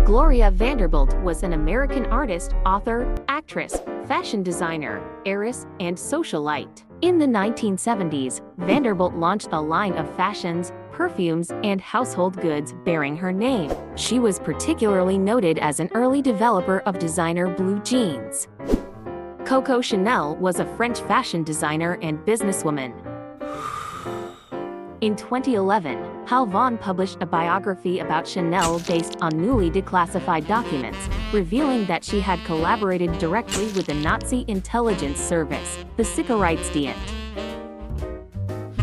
Gloria Vanderbilt was an American artist, author, actress, fashion designer, heiress, and socialite. In the 1970s, Vanderbilt launched a line of fashions, perfumes, and household goods bearing her name. She was particularly noted as an early developer of designer blue jeans. Coco Chanel was a French fashion designer and businesswoman. In 2011, Hal Vaughn published a biography about Chanel based on newly declassified documents, revealing that she had collaborated directly with the Nazi intelligence service, the Sicherheitsdienst.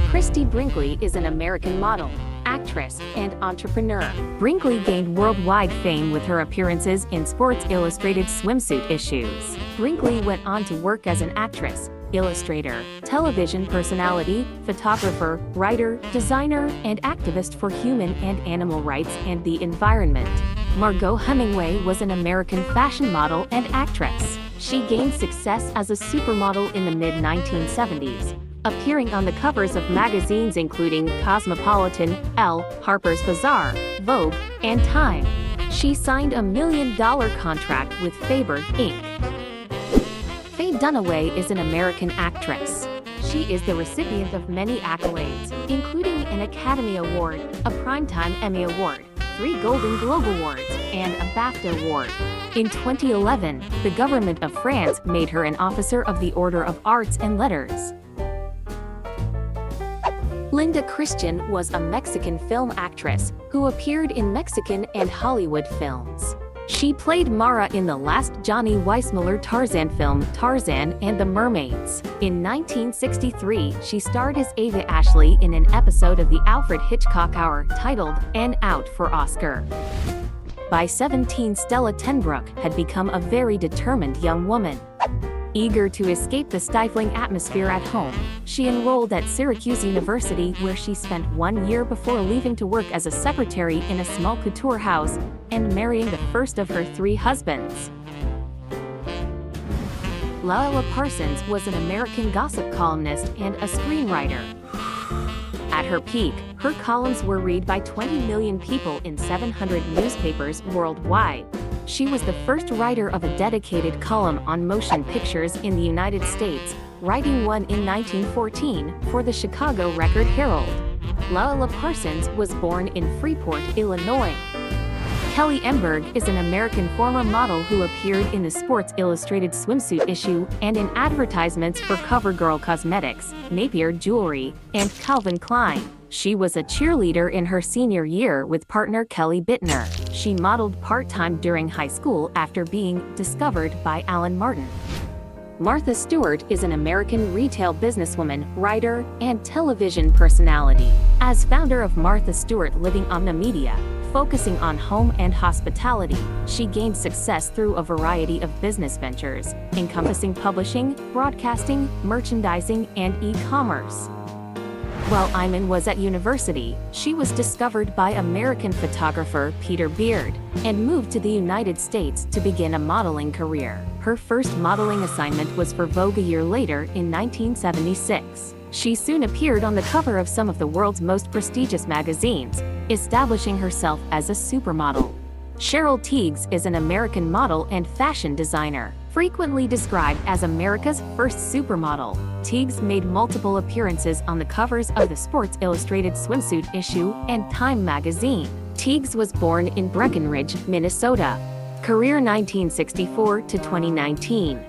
Christie Brinkley is an American model, actress, and entrepreneur. Brinkley gained worldwide fame with her appearances in Sports Illustrated swimsuit issues. Brinkley went on to work as an actress, illustrator, television personality, photographer, writer, designer, and activist for human and animal rights and the environment. Margot Hemingway was an American fashion model and actress. She gained success as a supermodel in the mid-1970s, appearing on the covers of magazines including Cosmopolitan, Elle, Harper's Bazaar, Vogue, and Time. She signed a $1 million contract with Faber, Inc. Faye Dunaway is an American actress. She is the recipient of many accolades, including an Academy Award, a Primetime Emmy Award, 3 Golden Globe Awards, and a BAFTA Award. In 2011, the government of France made her an Officer of the Order of Arts and Letters. Linda Christian was a Mexican film actress who appeared in Mexican and Hollywood films. She played Mara in the last Johnny Weissmuller Tarzan film Tarzan and the Mermaids. In 1963, she starred as Ava Ashley in an episode of the Alfred Hitchcock Hour titled "An Out for Oscar." By 17, Stella Tenbrook had become a very determined young woman. Eager to escape the stifling atmosphere at home, she enrolled at Syracuse University, where she spent 1 year before leaving to work as a secretary in a small couture house and marrying the first of her 3 husbands. Lala Parsons was an American gossip columnist and a screenwriter. At her peak, her columns were read by 20 million people in 700 newspapers worldwide. She was the first writer of a dedicated column on motion pictures in the United States, writing one in 1914 for the Chicago Record-Herald. Lala Parsons was born in Freeport, Illinois. Kelly Emberg is an American former model who appeared in the Sports Illustrated swimsuit issue and in advertisements for CoverGirl Cosmetics, Napier Jewelry, and Calvin Klein. She was a cheerleader in her senior year with partner Kelly Bittner. She modeled part-time during high school after being discovered by Alan Martin. Martha Stewart is an American retail businesswoman, writer, and television personality. As founder of Martha Stewart Living Omna Media, focusing on home and hospitality, she gained success through a variety of business ventures, encompassing publishing, broadcasting, merchandising, and e-commerce. While Iman was at university, she was discovered by American photographer Peter Beard and moved to the United States to begin a modeling career. Her first modeling assignment was for Vogue a year later in 1976. She soon appeared on the cover of some of the world's most prestigious magazines, establishing herself as a supermodel. Cheryl Tiegs is an American model and fashion designer, frequently described as America's first supermodel. Tiegs made multiple appearances on the covers of the Sports Illustrated swimsuit issue and Time magazine. Tiegs was born in Breckenridge, Minnesota. Career 1964 to 2019.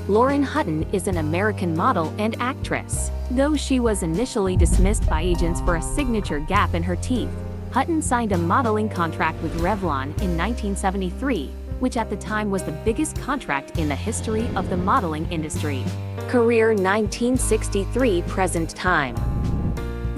Lauren Hutton is an American model and actress. Though she was initially dismissed by agents for a signature gap in her teeth, Hutton signed a modeling contract with Revlon in 1973, which at the time was the biggest contract in the history of the modeling industry. Career 1963 present time.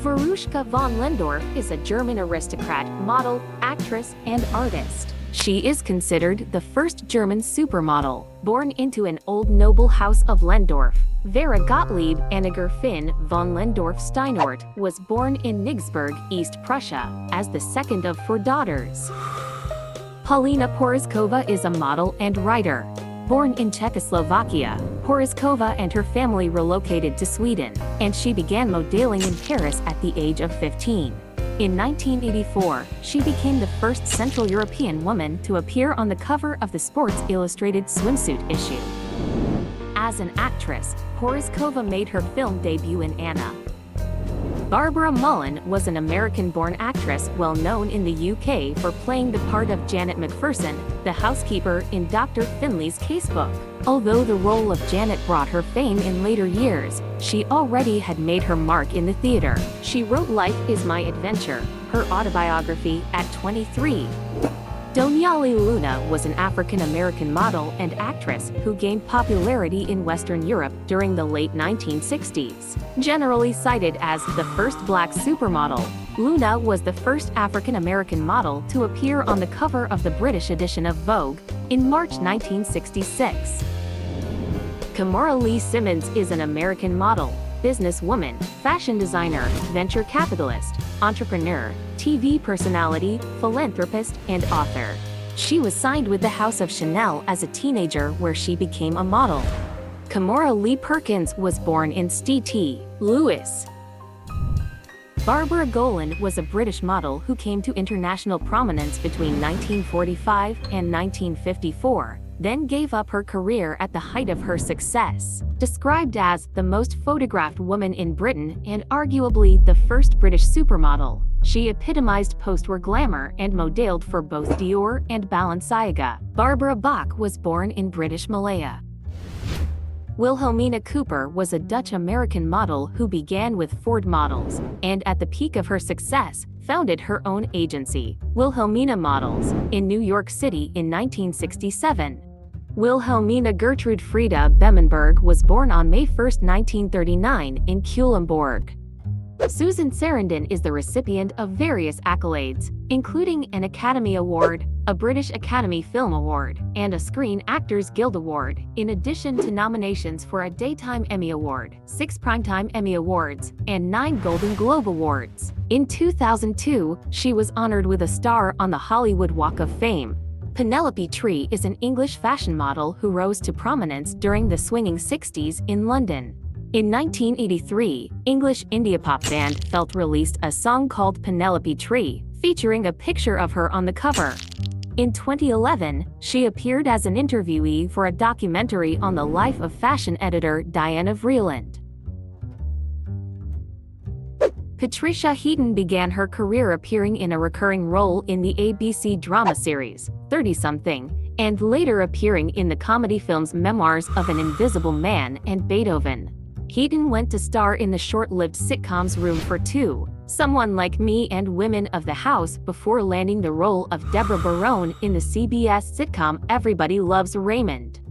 Veruschka von Lendorf is a German aristocrat, model, actress, and artist. She is considered the first German supermodel. Born into an old noble house of Lendorf, Vera Gottlieb Anniger Finn von Lendorf-Steinort was born in Nigsburg, East Prussia, as the second of 4 daughters. Paulina Porizkova is a model and writer. Born in Czechoslovakia, Porizkova and her family relocated to Sweden, and she began modeling in Paris at the age of 15. In 1984, she became the first Central European woman to appear on the cover of the Sports Illustrated swimsuit issue. As an actress, Porizkova made her film debut in Anna. Barbara Mullen was an American-born actress well known in the UK for playing the part of Janet McPherson, the housekeeper in Dr. Finley's casebook. Although the role of Janet brought her fame in later years, she already had made her mark in the theater. She wrote Life is My Adventure, her autobiography, at 23. Donyale Luna was an African-American model and actress who gained popularity in Western Europe during the late 1960s. Generally cited as the first black supermodel, Luna was the first African-American model to appear on the cover of the British edition of Vogue in March 1966. Kimora Lee Simmons is an American model, businesswoman, fashion designer, venture capitalist, entrepreneur, TV personality, philanthropist, and author. She was signed with the House of Chanel as a teenager where she became a model. Kimora Lee Perkins was born in St. Louis. Barbara Golan was a British model who came to international prominence between 1945 and 1954, then gave up her career at the height of her success. Described as the most photographed woman in Britain and arguably the first British supermodel, she epitomized post-war glamour and modeled for both Dior and Balenciaga. Barbara Bach was born in British Malaya. Wilhelmina Cooper was a Dutch-American model who began with Ford Models, and at the peak of her success, founded her own agency, Wilhelmina Models, in New York City in 1967. Wilhelmina Gertrude Frieda Bemmenberg was born on May 1, 1939, in Culemborg. Susan Sarandon is the recipient of various accolades, including an Academy Award, a British Academy Film Award, and a Screen Actors Guild Award, in addition to nominations for a Daytime Emmy Award, 6 Primetime Emmy Awards, and 9 Golden Globe Awards. In 2002, she was honored with a star on the Hollywood Walk of Fame. Penelope Tree is an English fashion model who rose to prominence during the swinging 60s in London. In 1983, English indie pop band Felt released a song called Penelope Tree, featuring a picture of her on the cover. In 2011, she appeared as an interviewee for a documentary on the life of fashion editor Diana Vreeland. Patricia Heaton began her career appearing in a recurring role in the ABC drama series, 30-something, and later appearing in the comedy films Memoirs of an Invisible Man and Beethoven. Heaton went to star in the short-lived sitcoms Room for Two, Someone Like Me and Women of the House before landing the role of Deborah Barone in the CBS sitcom Everybody Loves Raymond.